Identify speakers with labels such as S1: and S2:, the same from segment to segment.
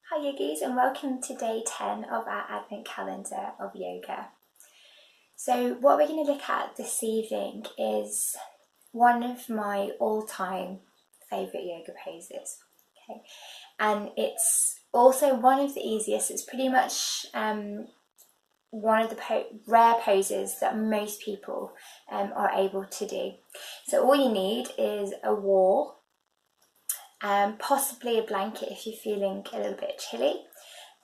S1: Hi yogis, and welcome to day 10 of our advent calendar of yoga. So what we're going to look at this evening is one of my all-time favourite yoga poses. Okay, and it's also one of the easiest. It's pretty much one of the rare poses that most people are able to do. So all you need is a wall, possibly a blanket if you're feeling a little bit chilly.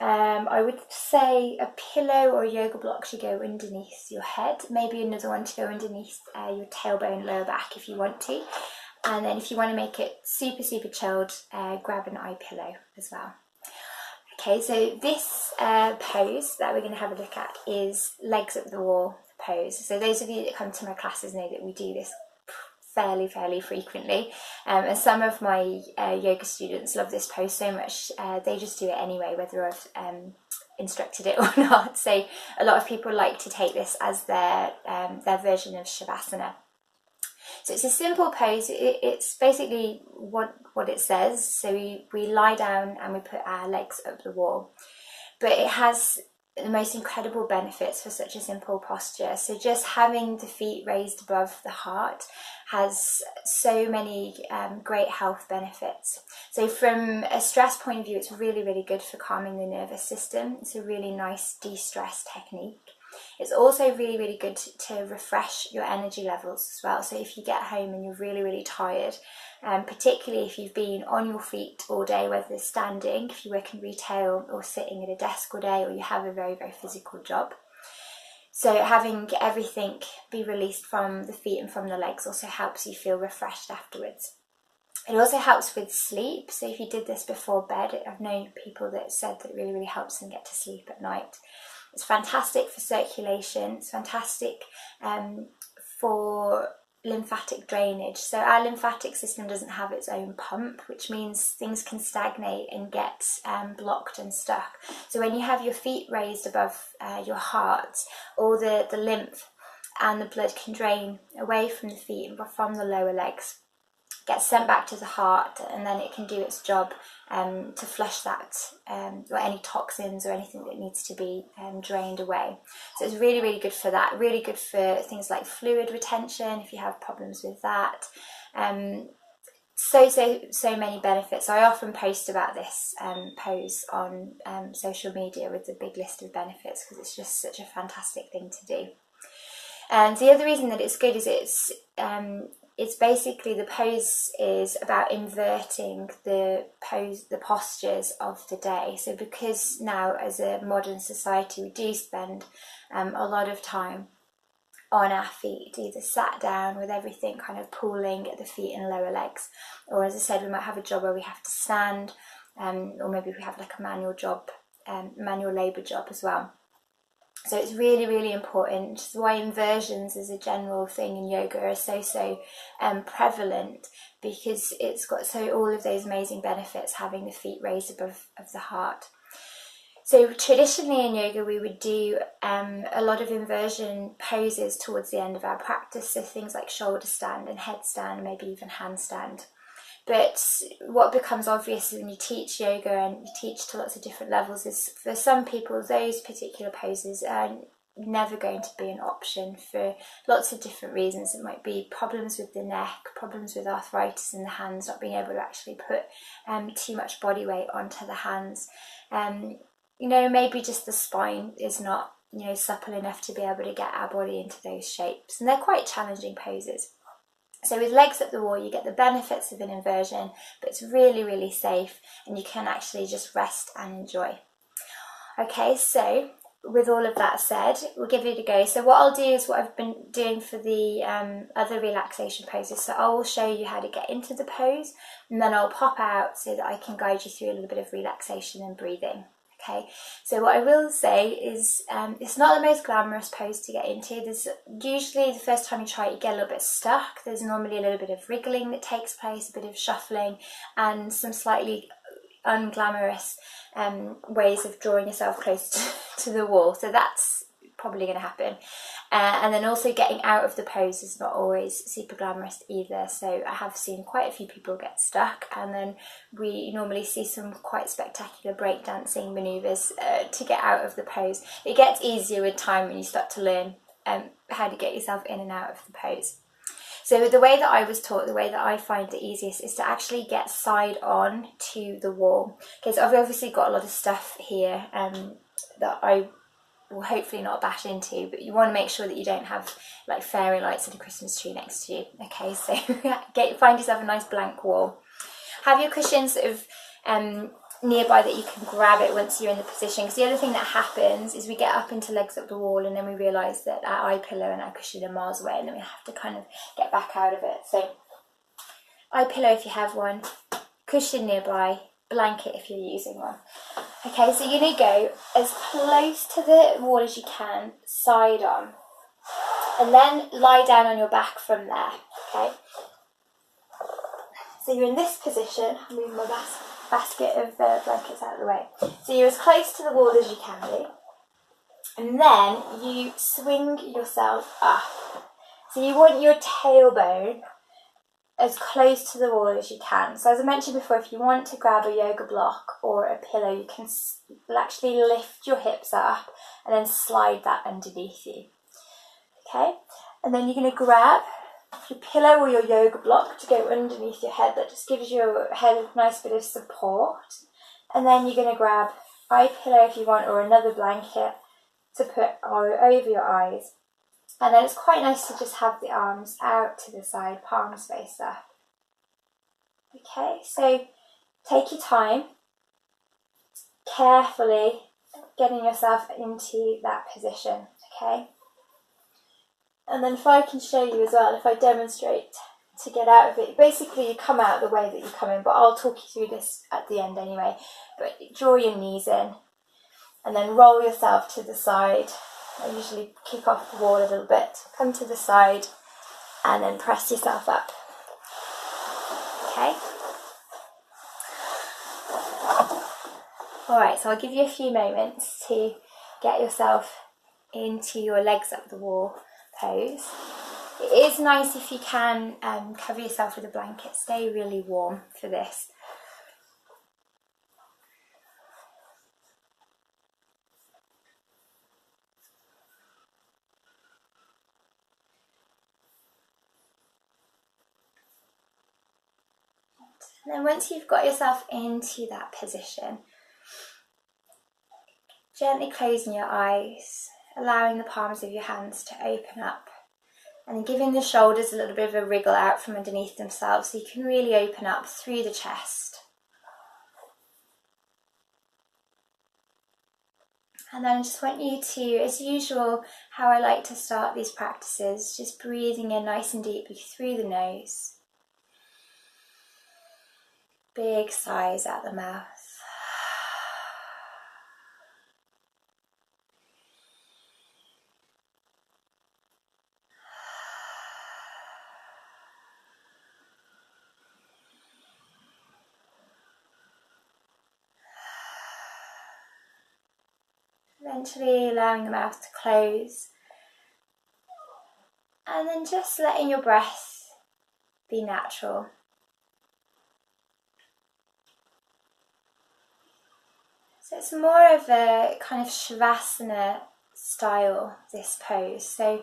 S1: I would say a pillow or a yoga block should go underneath your head, maybe another one to go underneath your tailbone, lower back if you want to. And then if you want to make it super chilled, grab an eye pillow as well. Okay, so this pose that we're going to have a look at is legs up the wall pose. So those of you that come to my classes know that we do this fairly frequently, and some of my yoga students love this pose so much they just do it anyway, whether I've instructed it or not. So a lot of people like to take this as their version of Shavasana. So it's a simple pose. It's basically what it says. So we lie down and we put our legs up the wall, but it has the most incredible benefits for such a simple posture. So just having the feet raised above the heart has so many great health benefits. So from a stress point of view, it's really good for calming the nervous system. It's a really nice de-stress technique. It's also really good to refresh your energy levels as well. So if you get home and you're really tired, particularly if you've been on your feet all day, whether it's standing, if you work in retail, or sitting at a desk all day, or you have a very physical job. So having everything be released from the feet and from the legs also helps you feel refreshed afterwards. It also helps with sleep. So if you did this before bed, I've known people that said that it really helps them get to sleep at night. It's fantastic for circulation. It's fantastic for lymphatic drainage. So our lymphatic system doesn't have its own pump, which means things can stagnate and get blocked and stuck. So when you have your feet raised above your heart, all the lymph and the blood can drain away from the feet and from the lower legs, gets sent back to the heart, and then it can do its job to flush that or any toxins or anything that needs to be drained away. So it's really good for that. Really good for things like fluid retention if you have problems with that. So many benefits. I often post about this pose on social media with a big list of benefits because it's just such a fantastic thing to do. And the other reason that it's good is it's basically, the pose is about inverting the postures of the day. So because now as a modern society we do spend a lot of time on our feet, either sat down with everything kind of pooling at the feet and lower legs, or as I said, we might have a job where we have to stand, or maybe we have like a manual labour job as well. So it's really important, which is why inversions as a general thing in yoga are so prevalent, because it's got all of those amazing benefits having the feet raised above the heart. So traditionally in yoga we would do a lot of inversion poses towards the end of our practice, so things like shoulder stand and headstand, maybe even handstand. But what becomes obvious when you teach yoga and you teach to lots of different levels is, for some people, those particular poses are never going to be an option for lots of different reasons. It might be problems with the neck, problems with arthritis in the hands, not being able to actually put too much body weight onto the hands. Maybe just the spine is not supple enough to be able to get our body into those shapes. And they're quite challenging poses. So with legs up the wall, you get the benefits of an inversion, but it's really safe, and you can actually just rest and enjoy. Okay, so with all of that said, we'll give it a go. So what I'll do is what I've been doing for the other relaxation poses. So I will show you how to get into the pose, and then I'll pop out so that I can guide you through a little bit of relaxation and breathing. Okay, so what I will say is it's not the most glamorous pose to get into. There's usually, the first time you try it, you get a little bit stuck. There's normally a little bit of wriggling that takes place, a bit of shuffling, and some slightly unglamorous ways of drawing yourself close to the wall. So that's probably going to happen. And then also getting out of the pose is not always super glamorous either. So I have seen quite a few people get stuck, and then we normally see some quite spectacular breakdancing maneuvers to get out of the pose. It gets easier with time when you start to learn how to get yourself in and out of the pose. So the way that I was taught, the way that I find the easiest is to actually get side on to the wall. Okay, so I've obviously got a lot of stuff here that I will hopefully not bash into, but you want to make sure that you don't have like fairy lights and a Christmas tree next to you. Okay, so find yourself a nice blank wall. Have your cushions sort of nearby that you can grab it once you're in the position, because the other thing that happens is we get up into legs up the wall and then we realise that our eye pillow and our cushion are miles away, and then we have to kind of get back out of it. So eye pillow if you have one, cushion nearby, blanket if you're using one. Okay, so you're going to go as close to the wall as you can, side on, and then lie down on your back from there. Okay, so you're in this position. I'm moving my basket of blankets out of the way. So you're as close to the wall as you can be, and then you swing yourself up. So you want your tailbone as close to the wall as you can. So as I mentioned before, if you want to grab a yoga block or a pillow, you can actually lift your hips up and then slide that underneath you. Okay, and then you're going to grab your pillow or your yoga block to go underneath your head. That just gives your head a nice bit of support. And then you're going to grab eye pillow if you want, or another blanket to put over your eyes. And then it's quite nice to just have the arms out to the side, palms face up. Okay, so take your time, carefully getting yourself into that position, okay? And then if I can show you as well, if I demonstrate to get out of it, basically you come out the way that you come in, but I'll talk you through this at the end anyway. But draw your knees in and then roll yourself to the side. I usually kick off the wall a little bit, come to the side and then press yourself up. Okay? Alright, so I'll give you a few moments to get yourself into your legs up the wall pose. It is nice if you can cover yourself with a blanket, stay really warm for this. And then once you've got yourself into that position, gently closing your eyes, allowing the palms of your hands to open up, and then giving the shoulders a little bit of a wriggle out from underneath themselves so you can really open up through the chest. And then I just want you to, as usual, how I like to start these practices, just breathing in nice and deeply through the nose. Big sighs out the mouth. Eventually allowing the mouth to close. And then just letting your breath be natural. So it's more of a kind of Shavasana style, this pose. So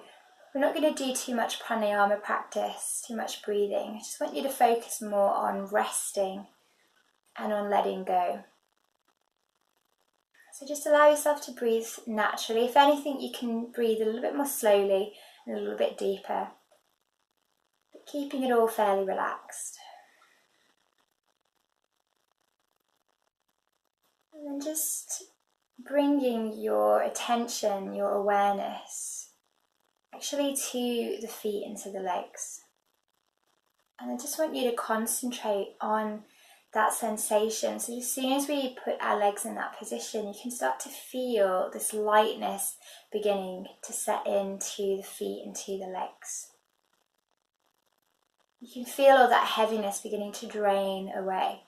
S1: we're not going to do too much pranayama practice, too much breathing. I just want you to focus more on resting and on letting go. So just allow yourself to breathe naturally. If anything, you can breathe a little bit more slowly and a little bit deeper, but keeping it all fairly relaxed. And then just bringing your attention, your awareness, actually to the feet and to the legs. And I just want you to concentrate on that sensation. So as soon as we put our legs in that position, you can start to feel this lightness beginning to set into the feet and to the legs. You can feel all that heaviness beginning to drain away.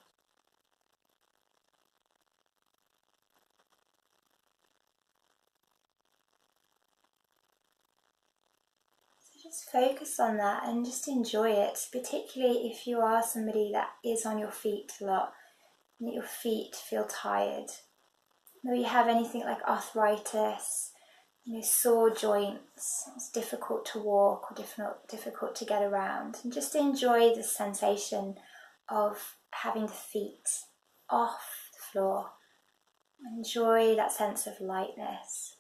S1: Just focus on that and just enjoy it, particularly if you are somebody that is on your feet a lot and that your feet feel tired. Maybe you have anything like arthritis, sore joints, it's difficult to walk or difficult to get around. And just enjoy the sensation of having the feet off the floor. Enjoy that sense of lightness.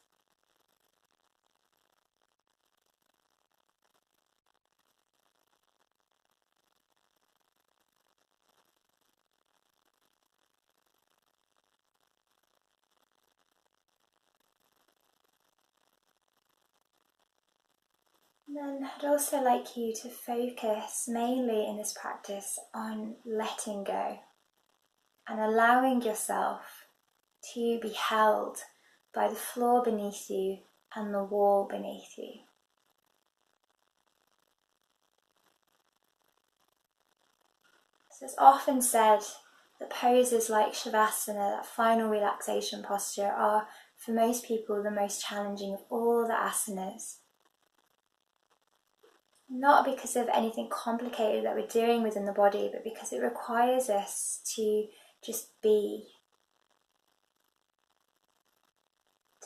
S1: And then I'd also like you to focus mainly in this practice on letting go and allowing yourself to be held by the floor beneath you and the wall beneath you. So it's often said that poses like Shavasana, that final relaxation posture, are for most people the most challenging of all the asanas. Not because of anything complicated that we're doing within the body, but because it requires us to just be,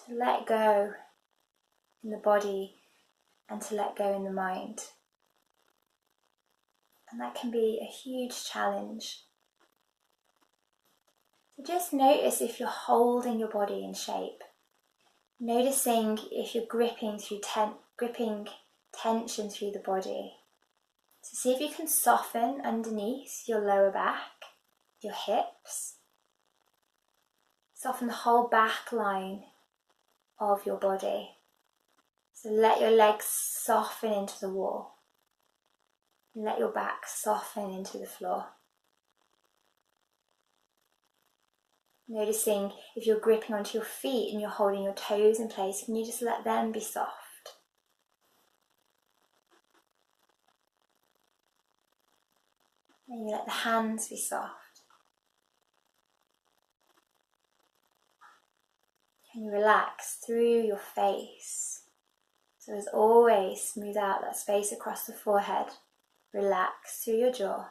S1: to let go in the body and to let go in the mind. And that can be a huge challenge. So just notice if you're holding your body in shape. Noticing if you're gripping tension through the body. So see if you can soften underneath your lower back, your hips. Soften the whole back line of your body. So let your legs soften into the wall. Let your back soften into the floor. Noticing if you're gripping onto your feet and you're holding your toes in place, can you just let them be soft? And you let the hands be soft. Can you relax through your face? So as always, smooth out that space across the forehead. Relax through your jaw.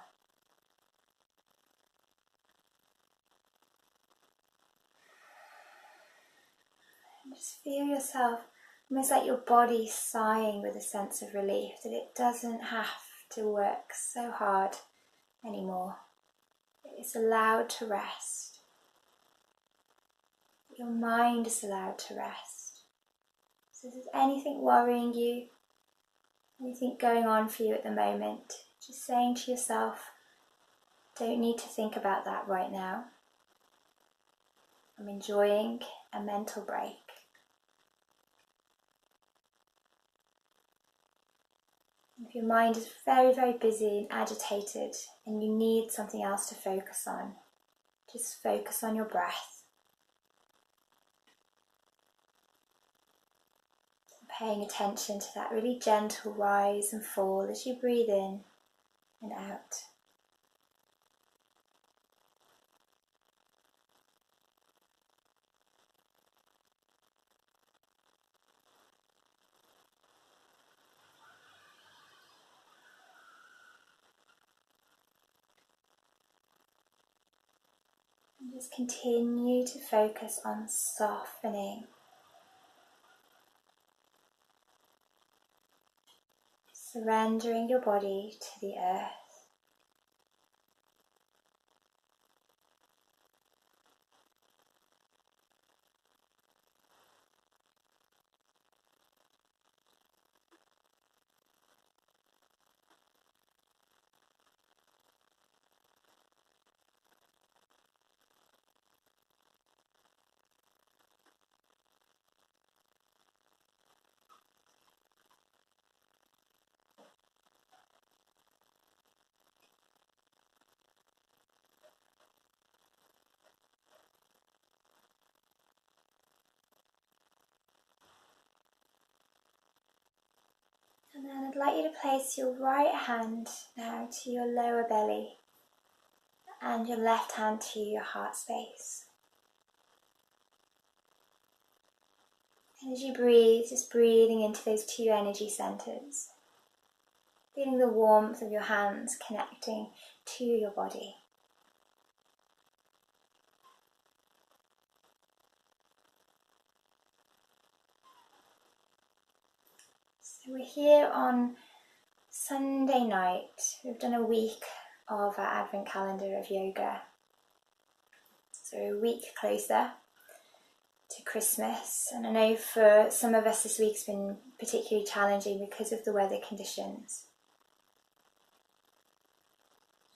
S1: And just feel yourself almost like your body sighing with a sense of relief that it doesn't have to work so hard anymore. It's allowed to rest. Your mind is allowed to rest. So if there's anything worrying you, anything going on for you at the moment, just saying to yourself, don't need to think about that right now. I'm enjoying a mental break. If your mind is very, very busy and agitated and you need something else to focus on, just focus on your breath. Paying attention to that really gentle rise and fall as you breathe in and out. And just continue to focus on softening. Surrendering your body to the earth. And then I'd like you to place your right hand now to your lower belly and your left hand to your heart space. And as you breathe, just breathing into those two energy centers. feeling the warmth of your hands connecting to your body. So we're here on Sunday night. We've done a week of our Advent calendar of yoga. So we're a week closer to Christmas, and I know for some of us this week's been particularly challenging because of the weather conditions.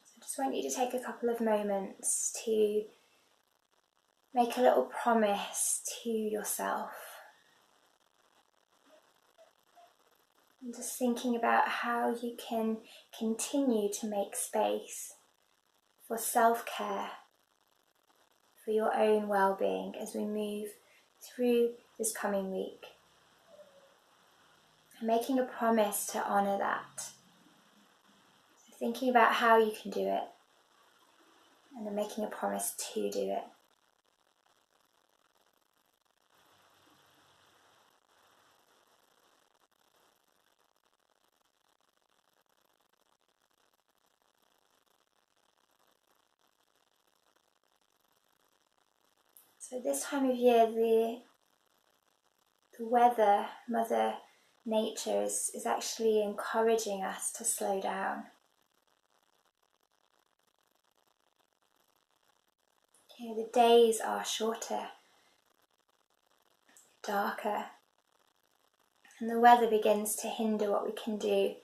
S1: So I just want you to take a couple of moments to make a little promise to yourself. And just thinking about how you can continue to make space for self-care, for your own well-being as we move through this coming week. And making a promise to honour that. So thinking about how you can do it, and then making a promise to do it. So this time of year, the weather, Mother Nature is actually encouraging us to slow down. The days are shorter, darker, and the weather begins to hinder what we can do.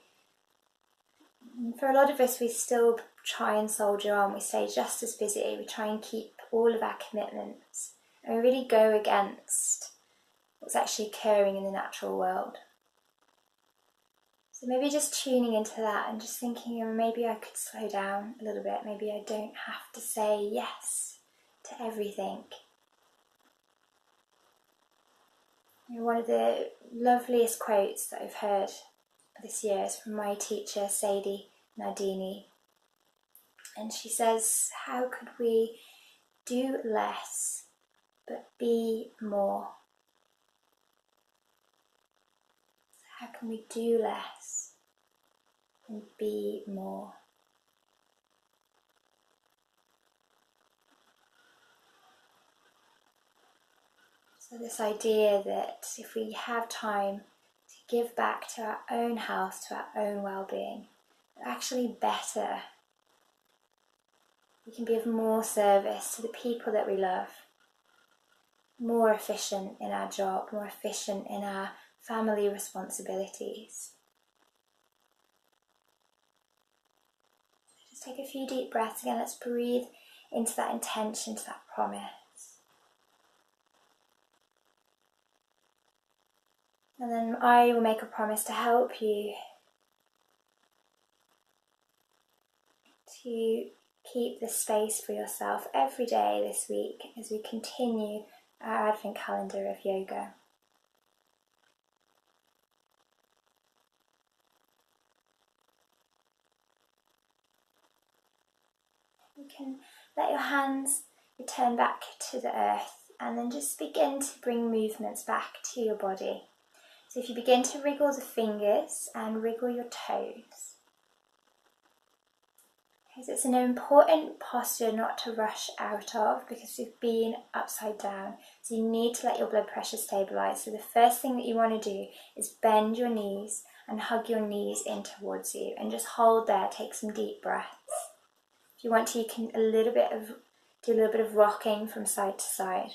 S1: And for a lot of us, we still try and soldier on. We stay just as busy. We try and keep all of our commitments, and we really go against what's actually occurring in the natural world. So maybe just tuning into that and just thinking, maybe I could slow down a little bit. Maybe I don't have to say yes to everything. One of the loveliest quotes that I've heard this year is from my teacher, Sadie Nardini. And she says, how could we do less but be more? How can we do less and be more? So this idea that if we have time to give back to our own health, to our own well-being, we're actually better. We can be of more service to the people that we love, more efficient in our job, more efficient in our family responsibilities. Just take a few deep breaths again. Let's breathe into that intention, to that promise. And then I will make a promise to help you to keep this space for yourself every day this week as we continue our Advent calendar of yoga. You can let your hands return back to the earth and then just begin to bring movements back to your body. So if you begin to wriggle the fingers and wriggle your toes. Because it's an important posture not to rush out of, because we've been upside down. So you need to let your blood pressure stabilise. So the first thing that you want to do is bend your knees and hug your knees in towards you, and just hold there. Take some deep breaths. If you want to, you can do a little bit of rocking from side to side.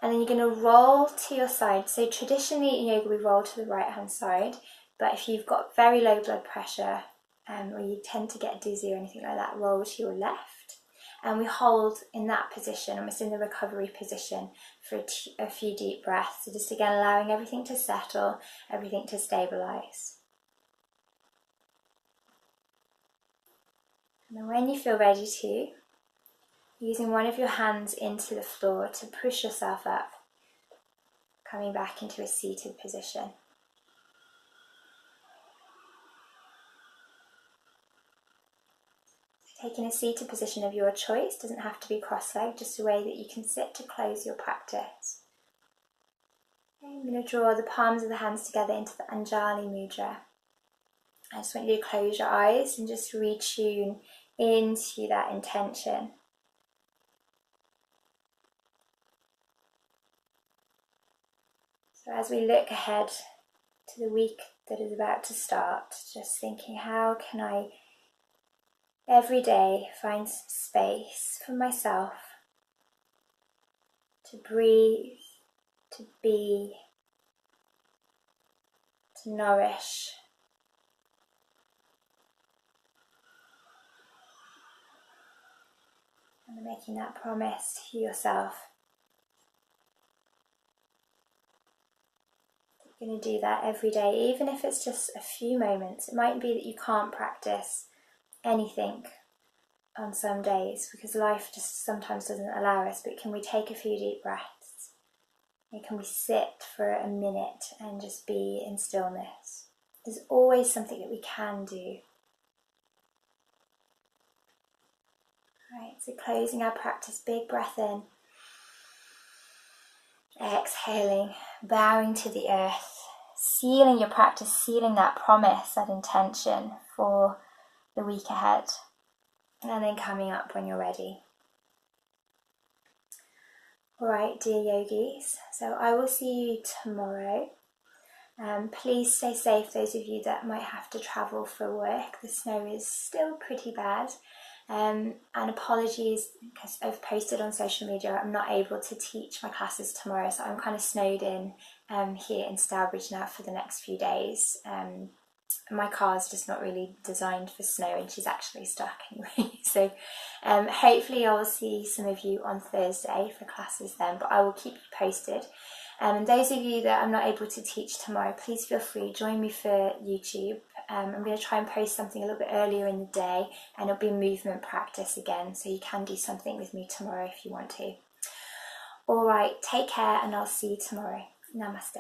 S1: And then you're going to roll to your side. So traditionally in yoga we roll to the right hand side, but if you've got very low blood pressure or you tend to get dizzy or anything like that, roll to your left. And we hold in that position, almost in the recovery position, for a few deep breaths. So just again allowing everything to settle, everything to stabilise. And then when you feel ready to, using one of your hands into the floor to push yourself up, coming back into a seated position. Taking a seated position of your choice, doesn't have to be cross-legged, just a way that you can sit to close your practice. Okay, I'm going to draw the palms of the hands together into the Anjali Mudra. I just want you to close your eyes and just retune into that intention. So as we look ahead to the week that is about to start, just thinking, how can I every day find some space for myself to breathe, to be, to nourish. And making that promise to yourself. You're going to do that every day, even if it's just a few moments. It might be that you can't practice anything on some days because life just sometimes doesn't allow us, but can we take a few deep breaths? And can we sit for a minute and just be in stillness? There's always something that we can do. Right, so closing our practice, big breath in. Exhaling, bowing to the earth, sealing your practice, sealing that promise, that intention for the week ahead. And then coming up when you're ready. Alright, dear yogis, so I will see you tomorrow. Please stay safe, those of you that might have to travel for work. The snow is still pretty bad. And apologies because I've posted on social media I'm not able to teach my classes tomorrow, so I'm kind of snowed in here in Stourbridge now for the next few days. My car is just not really designed for snow and she's actually stuck anyway. So hopefully I'll see some of you on Thursday for classes then, but I will keep you posted. And those of you that I'm not able to teach tomorrow, please feel free, join me for YouTube. I'm going to try and post something a little bit earlier in the day, and it'll be movement practice again, so you can do something with me tomorrow if you want to. Alright, take care and I'll see you tomorrow. Namaste.